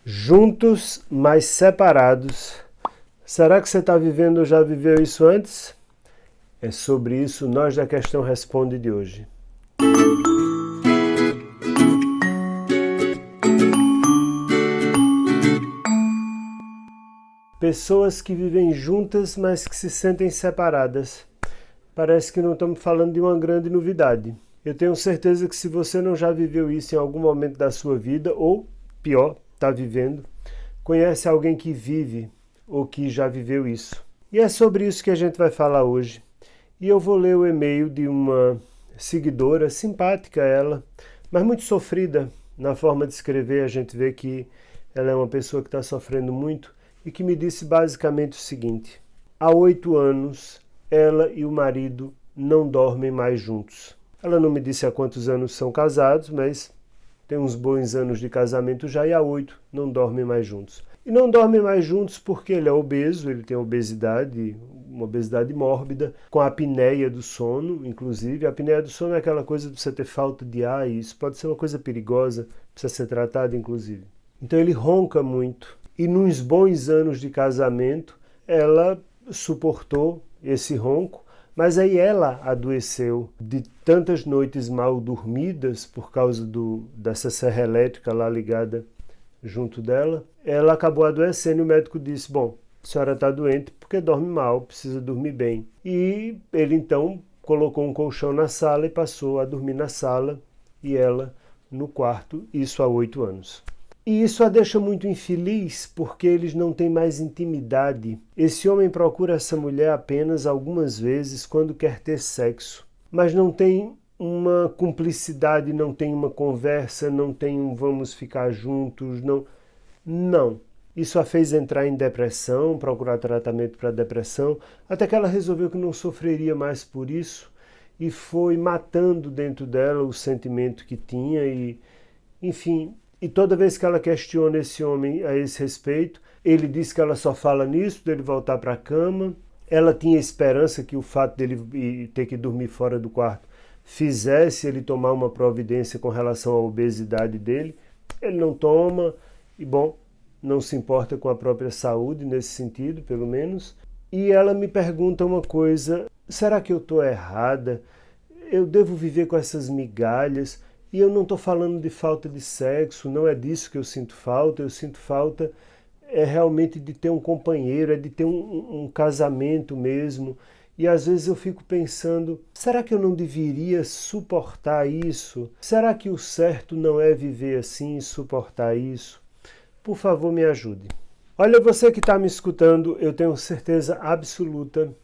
Juntos, mas separados. Será que você está vivendo ou já viveu isso antes? É sobre isso Nós da Questão Responde de hoje. Pessoas que vivem juntas, mas que se sentem separadas. Parece que não estamos falando de uma grande novidade. Eu tenho certeza que se você não já viveu isso em algum momento da sua vida, ou pior, está vivendo, conhece alguém que vive ou que já viveu isso. E é sobre isso que a gente vai falar hoje. E eu vou ler o e-mail de uma seguidora, simpática ela, mas muito sofrida na forma de escrever. A gente vê que ela é uma pessoa que está sofrendo muito e que me disse basicamente o seguinte: há 8 anos ela e o marido não dormem mais juntos. Ela não me disse há quantos anos são casados, mas tem uns bons anos de casamento já, e há 8 não dormem mais juntos. E não dormem mais juntos porque ele é obeso, ele tem obesidade, uma obesidade mórbida, com a apneia do sono, inclusive. A apneia do sono é aquela coisa de você ter falta de ar, e isso pode ser uma coisa perigosa, precisa ser tratada, inclusive. Então ele ronca muito. E nos bons anos de casamento, ela suportou esse ronco, mas aí ela adoeceu de tantas noites mal dormidas por causa dessa serra elétrica lá ligada junto dela. Ela acabou adoecendo e o médico disse: bom, a senhora está doente porque dorme mal, precisa dormir bem. E ele então colocou um colchão na sala e passou a dormir na sala e ela no quarto, isso há 8 anos. E isso a deixa muito infeliz porque eles não têm mais intimidade. Esse homem procura essa mulher apenas algumas vezes quando quer ter sexo, mas não tem uma cumplicidade, não tem uma conversa, não tem um vamos ficar juntos, não. Isso a fez entrar em depressão, procurar tratamento para depressão, até que ela resolveu que não sofreria mais por isso e foi matando dentro dela o sentimento que tinha e, enfim. E toda vez que ela questiona esse homem a esse respeito, ele diz que ela só fala nisso, dele voltar para a cama. Ela tinha esperança que o fato dele ter que dormir fora do quarto fizesse ele tomar uma providência com relação à obesidade dele. Ele não toma e, bom, não se importa com a própria saúde nesse sentido, pelo menos. E ela me pergunta uma coisa: será que eu estou errada? Eu devo viver com essas migalhas? E eu não estou falando de falta de sexo, não é disso que eu sinto falta realmente de ter um companheiro, é de ter um casamento mesmo. E às vezes eu fico pensando, será que eu não deveria suportar isso? Será que o certo não é viver assim e suportar isso? Por favor, me ajude. Olha, você que está me escutando, eu tenho certeza absoluta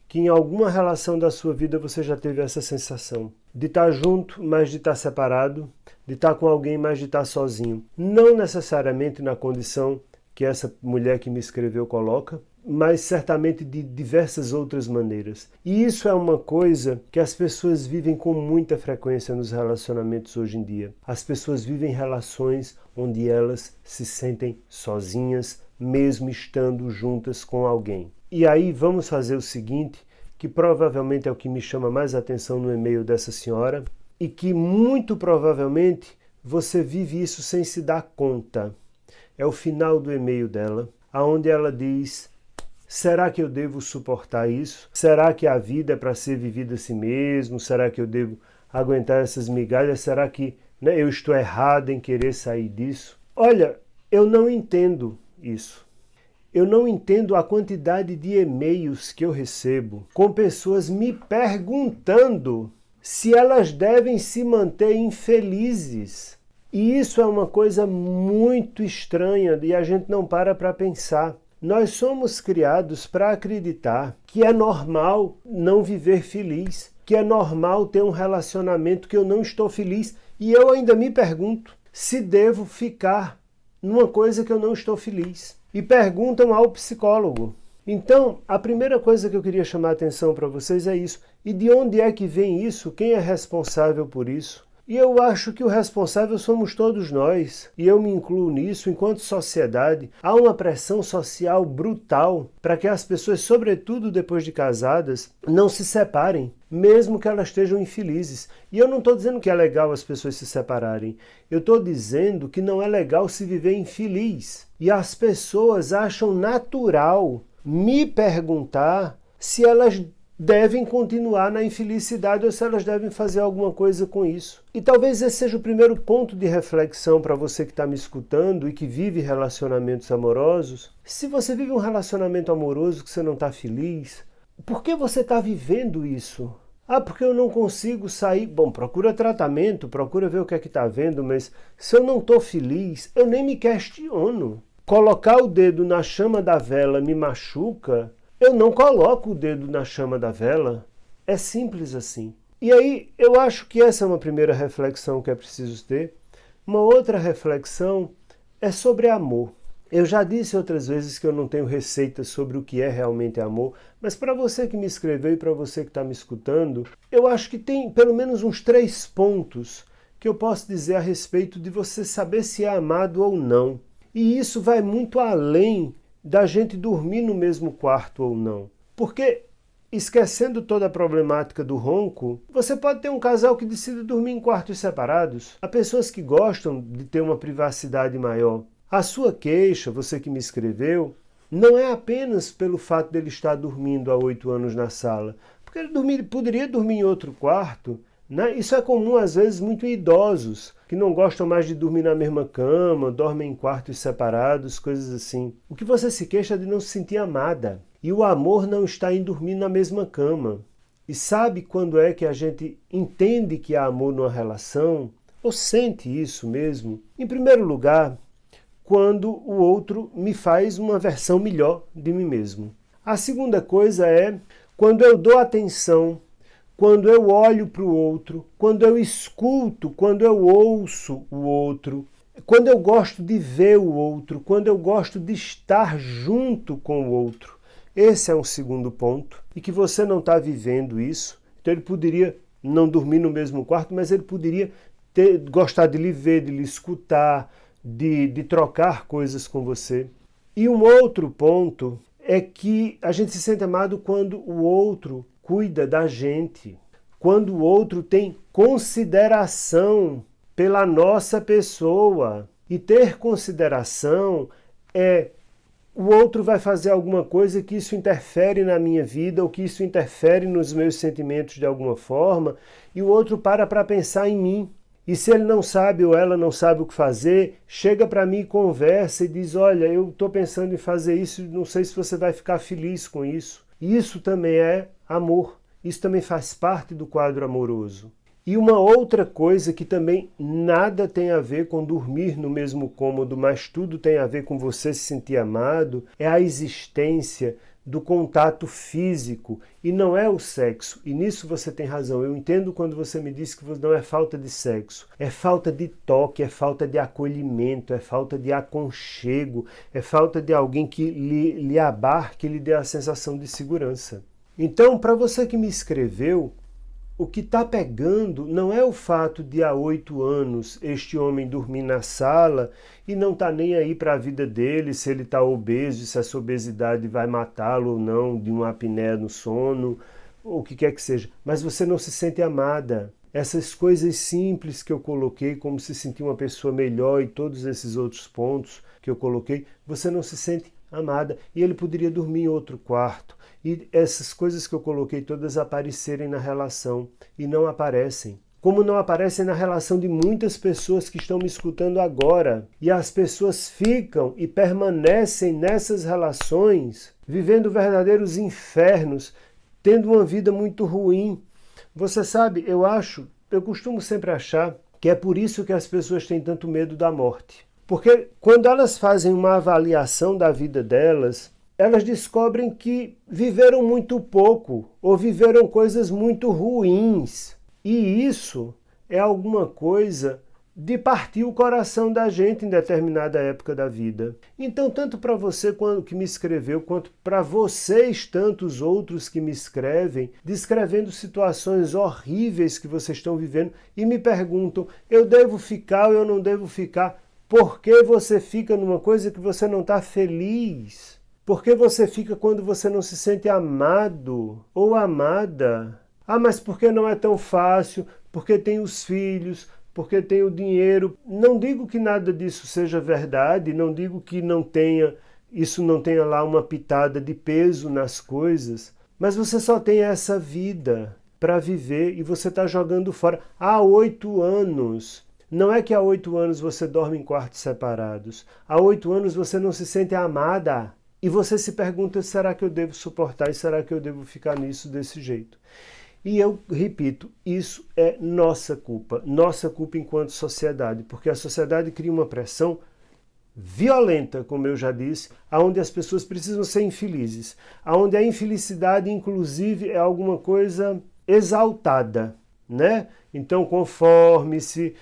que em alguma relação da sua vida você já teve essa sensação de estar junto, mas de estar separado, de estar com alguém, mas de estar sozinho. Não necessariamente na condição que essa mulher que me escreveu coloca, mas certamente de diversas outras maneiras. E isso é uma coisa que as pessoas vivem com muita frequência nos relacionamentos hoje em dia. As pessoas vivem relações onde elas se sentem sozinhas, mesmo estando juntas com alguém. E aí vamos fazer o seguinte, que provavelmente é o que me chama mais atenção no e-mail dessa senhora, e que muito provavelmente você vive isso sem se dar conta. É o final do e-mail dela, onde ela diz: será que eu devo suportar isso? Será que a vida é para ser vivida assim mesmo? Será que eu devo aguentar essas migalhas? Será que eu estou errado em querer sair disso? Olha, eu não entendo isso. Eu não entendo a quantidade de e-mails que eu recebo com pessoas me perguntando se elas devem se manter infelizes. E isso é uma coisa muito estranha e a gente não para pensar. Nós somos criados para acreditar que é normal não viver feliz, que é normal ter um relacionamento que eu não estou feliz. E eu ainda me pergunto se devo ficar numa coisa que eu não estou feliz. E perguntam ao psicólogo. Então, a primeira coisa que eu queria chamar a atenção para vocês é isso. E de onde é que vem isso? Quem é responsável por isso? E eu acho que o responsável somos todos nós, e eu me incluo nisso. Enquanto sociedade, há uma pressão social brutal para que as pessoas, sobretudo depois de casadas, não se separem, mesmo que elas estejam infelizes. E eu não estou dizendo que é legal as pessoas se separarem, eu estou dizendo que não é legal se viver infeliz. E as pessoas acham natural me perguntar se elas devem continuar na infelicidade ou se elas devem fazer alguma coisa com isso. E talvez esse seja o primeiro ponto de reflexão para você que está me escutando e que vive relacionamentos amorosos. Se você vive um relacionamento amoroso que você não está feliz, por que você está vivendo isso? Ah, porque eu não consigo sair. Bom, procura tratamento, procura ver o que é que está vendo, mas se eu não estou feliz, eu nem me questiono. Colocar o dedo na chama da vela me machuca, eu não coloco o dedo na chama da vela. É simples assim. E aí, eu acho que essa é uma primeira reflexão que é preciso ter. Uma outra reflexão é sobre amor. Eu já disse outras vezes que eu não tenho receitas sobre o que é realmente amor, mas para você que me escreveu e para você que está me escutando, eu acho que tem pelo menos uns 3 pontos que eu posso dizer a respeito de você saber se é amado ou não. E isso vai muito além da gente dormir no mesmo quarto ou não. Porque, esquecendo toda a problemática do ronco, você pode ter um casal que decide dormir em quartos separados. Há pessoas que gostam de ter uma privacidade maior. A sua queixa, você que me escreveu, não é apenas pelo fato dele estar dormindo há 8 anos na sala. Porque ele poderia dormir em outro quarto. Né? Isso é comum, às vezes, muito em idosos, que não gostam mais de dormir na mesma cama, dormem em quartos separados, coisas assim. O que você se queixa é de não se sentir amada. E o amor não está em dormir na mesma cama. E sabe quando é que a gente entende que há amor numa relação? Ou sente isso mesmo? Em primeiro lugar, quando o outro me faz uma versão melhor de mim mesmo. A segunda coisa é quando eu dou atenção, quando eu olho para o outro, quando eu escuto, quando eu ouço o outro, quando eu gosto de ver o outro, quando eu gosto de estar junto com o outro. Esse é um segundo ponto, e que você não está vivendo isso. Então ele poderia não dormir no mesmo quarto, mas ele poderia gostar de lhe ver, de lhe escutar, de trocar coisas com você. E um outro ponto é que a gente se sente amado quando o outro cuida da gente, quando o outro tem consideração pela nossa pessoa. E ter consideração é o outro vai fazer alguma coisa que isso interfere na minha vida ou que isso interfere nos meus sentimentos de alguma forma, e o outro para pensar em mim. E se ele não sabe ou ela não sabe o que fazer, chega para mim e conversa e diz, olha, eu estou pensando em fazer isso, não sei se você vai ficar feliz com isso. Isso também é amor. Isso também faz parte do quadro amoroso. E uma outra coisa que também nada tem a ver com dormir no mesmo cômodo, mas tudo tem a ver com você se sentir amado, é a existência do contato físico, e não é o sexo. E nisso você tem razão. Eu entendo quando você me diz que não é falta de sexo, é falta de toque, é falta de acolhimento, é falta de aconchego, é falta de alguém que lhe abarque, que lhe dê a sensação de segurança. Então, para você que me escreveu, o que está pegando não é o fato de há 8 anos este homem dormir na sala e não está nem aí para a vida dele, se ele está obeso, se essa obesidade vai matá-lo ou não, de uma apneia no sono, ou o que quer que seja. Mas você não se sente amada. Essas coisas simples que eu coloquei, como se sentir uma pessoa melhor e todos esses outros pontos que eu coloquei, você não se sente amada. E ele poderia dormir em outro quarto. E essas coisas que eu coloquei todas aparecerem na relação e não aparecem. Como não aparecem na relação de muitas pessoas que estão me escutando agora. E as pessoas ficam e permanecem nessas relações, vivendo verdadeiros infernos, tendo uma vida muito ruim. Você sabe, eu costumo sempre achar que é por isso que as pessoas têm tanto medo da morte. Porque quando elas fazem uma avaliação da vida delas, elas descobrem que viveram muito pouco ou viveram coisas muito ruins. E isso é alguma coisa de partir o coração da gente em determinada época da vida. Então, tanto para você que me escreveu, quanto para vocês, tantos outros que me escrevem, descrevendo situações horríveis que vocês estão vivendo e me perguntam, eu devo ficar ou eu não devo ficar? Por que você fica numa coisa que você não está feliz? Por que você fica quando você não se sente amado ou amada? Ah, mas por que não é tão fácil? Porque tem os filhos, porque tem o dinheiro. Não digo que nada disso seja verdade, não digo que isso não tenha lá uma pitada de peso nas coisas, mas você só tem essa vida para viver e você está jogando fora há 8 anos. Não é que há 8 anos você dorme em quartos separados. Há 8 anos você não se sente amada. E você se pergunta, será que eu devo suportar e será que eu devo ficar nisso desse jeito? E eu repito, isso é nossa culpa enquanto sociedade, porque a sociedade cria uma pressão violenta, como eu já disse, onde as pessoas precisam ser infelizes, onde a infelicidade, inclusive, é alguma coisa exaltada, né? Então, conforme-se,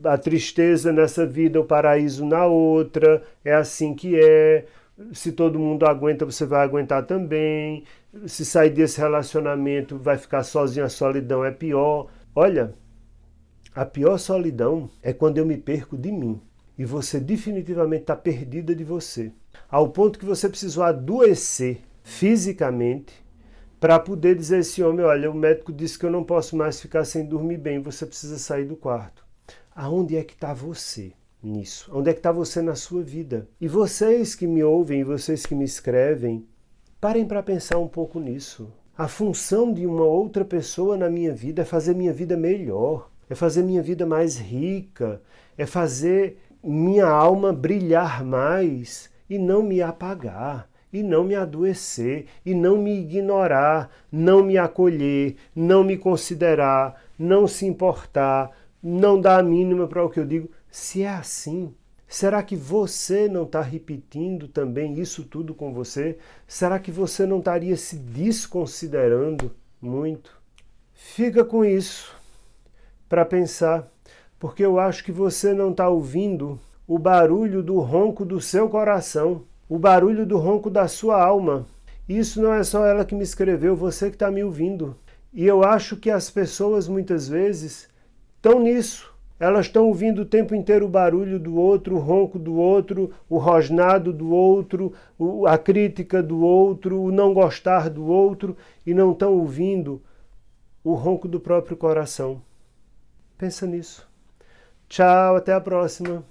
a tristeza nessa vida, o paraíso na outra, é assim que é. Se todo mundo aguenta, você vai aguentar também. Se sair desse relacionamento, vai ficar sozinho, a solidão é pior. Olha, a pior solidão é quando eu me perco de mim. E você definitivamente está perdida de você. Ao ponto que você precisou adoecer fisicamente para poder dizer a esse homem, olha, o médico disse que eu não posso mais ficar sem dormir bem, você precisa sair do quarto. Aonde é que está você nisso? Onde é que está você na sua vida? E vocês que me ouvem, e vocês que me escrevem, parem para pensar um pouco nisso. A função de uma outra pessoa na minha vida é fazer minha vida melhor, é fazer minha vida mais rica, é fazer minha alma brilhar mais e não me apagar, e não me adoecer, e não me ignorar, não me acolher, não me considerar, não se importar, não dar a mínima para o que eu digo. Se é assim, será que você não está repetindo também isso tudo com você? Será que você não estaria se desconsiderando muito? Fica com isso para pensar, porque eu acho que você não está ouvindo o barulho do ronco do seu coração, o barulho do ronco da sua alma. Isso não é só ela que me escreveu, você que está me ouvindo. E eu acho que as pessoas muitas vezes estão nisso. Elas estão ouvindo o tempo inteiro o barulho do outro, o ronco do outro, o rosnado do outro, a crítica do outro, o não gostar do outro, e não estão ouvindo o ronco do próprio coração. Pensa nisso. Tchau, até a próxima.